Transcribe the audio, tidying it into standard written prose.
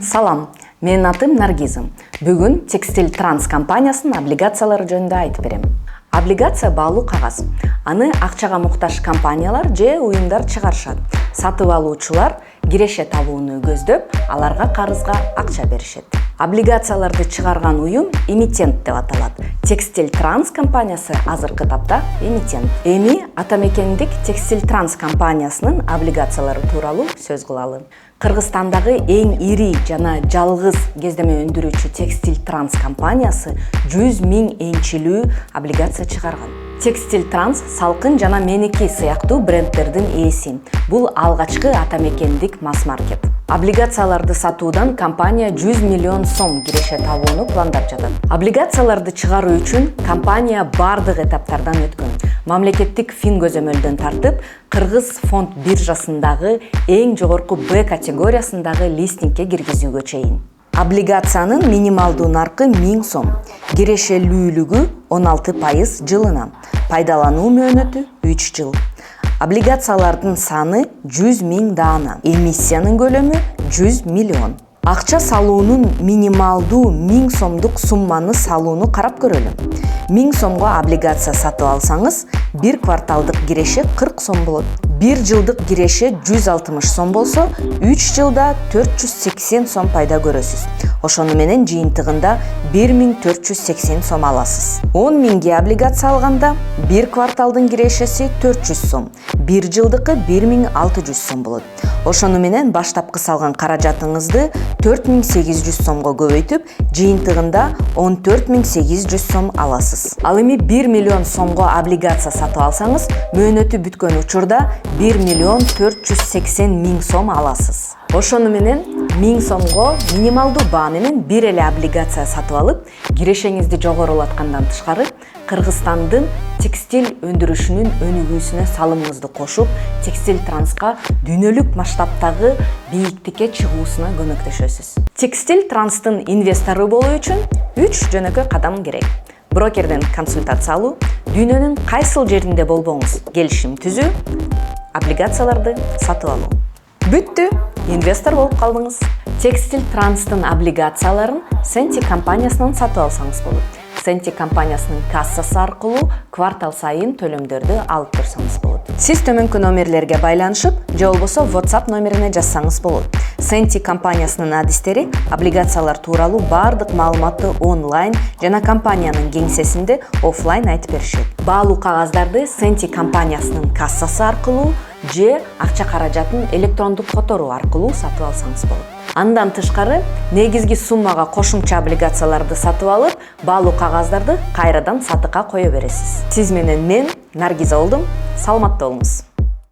Салам, менин атым Наргиза. Бүгүн Текстиль Транс компаниясынын облигациялары жөнүндө айтып берем. Облигация баалуу кагаз. Аны акчага муктаж компаниялар же уюмдар чыгарышат. Сатып алуучулар киреше табууну көздөп, аларга карызга акча беришет. Облигацияларды чыгарган уюм эмитент деп аталат. Текстиль Транс компаниясы азыркы тапта эмитент. Эми атамекендик Текстиль Транс компаниясынын облигациялары тууралуу сөз кылалы. Кыргызстандагы эң ири жана жалгыз кездеме өндүрүүчү Текстиль Транс компаниясы 100 000 энчилүү облигация чыгарган. Текстиль Транс салкын жана меники сыяктуу брендтердин ээси. Бул алгачкы атамекендик масс-маркет. Облигацияларды сатуудан компания 100 миллион сом киреше табууну пландап жатат. Облигацияларды чыгаруу үчүн компания бардык этаптардан өткөн. Мамлекеттик фин көзөмөлдөн тартып, Кыргыз фонд биржасындагы эң жогорку Б категориясындагы листингке киргизүүгө чейин. Облигациянын минималдуу наркы 1000 сом, кирешелүүлүгү 16% жылына, пайдалануу мөөнөтү 3 жыл. Облигациялардын саны 100 000 даана, эмиссиянын көлөмү 100 миллион. Акча салуунун минималдуу 1000 сомдук сумманы салууну карап көрөлү. 1000 сомго облигация сатып алсаңыз, бир кварталдык киреше 40 сом болот. Бир жылдык киреше 160 сом болсо, 3 жылда 480 сом пайда көрөсүз. Ошону менен жыйынтыгында 1480 сом аласыз. 10 000ге облигация алганда, бир кварталдын кирешеси 400 сом, бир жылдыкы 1600 сом болот. Ошону менен баштапкы салган каражатыңызды 4800 сомго көбөйтүп, жыйынтыгында 14800 сом аласыз. Ал эми 1 миллион сомго облигация сатып алсаңыз, мөөнөтү бүткөн учурда 1 480 000 сом аласыз. Ошону менен 1000 сомго минималдуу баа менен бир эле облигация сатып алып, кирешеңизди жогорулаткандан тышкары, Кыргызстандын текстиль өндүрүшүнүн өнүгүүсүнө салымыңызды кошуп, Текстиль Транска дүйнөлүк масштабтагы бийиктикке чыгуусуна көмөктөшөсүз. Текстиль Транстын инвестору болуу үчүн 3 жөнөкөй кадам керек. Брокерден консультация алуу, дүйнөнүн кайсыл жеринде болбоңуз келишим түзүү, облигацияларды сатып алуу. Бүттү, инвестор болуп калдыңыз. Текстиль Транстын облигацияларын Сенти компаниясынан сатып алсаңыз болот. Сенти компаниясынын кассасы аркылуу квартал сайын төлөмдөрдү алып турсаңыз болот. Сиз төмөнкү номерлерге байланышып, же болбосо WhatsApp номерине жазсаңыз болот. Сенти компаниясынын адистери облигациялар тууралуу бардык маалыматты онлайн жана компаниянын кеңсесинде офлайн айтып беришет. Баалуу кагаздарды Сенти компаниясынын кассасы аркылуу же акча каражатын электрондук которуу аркылуу сатып алсаңыз болот. Андан тышкары, негизги суммага кошумча облигацияларды сатып алып, баалуу кагаздарды кайрадан сатыкка кое бересиз. Сиз менен мен Наргиза болдум. Саламатта болуңуз.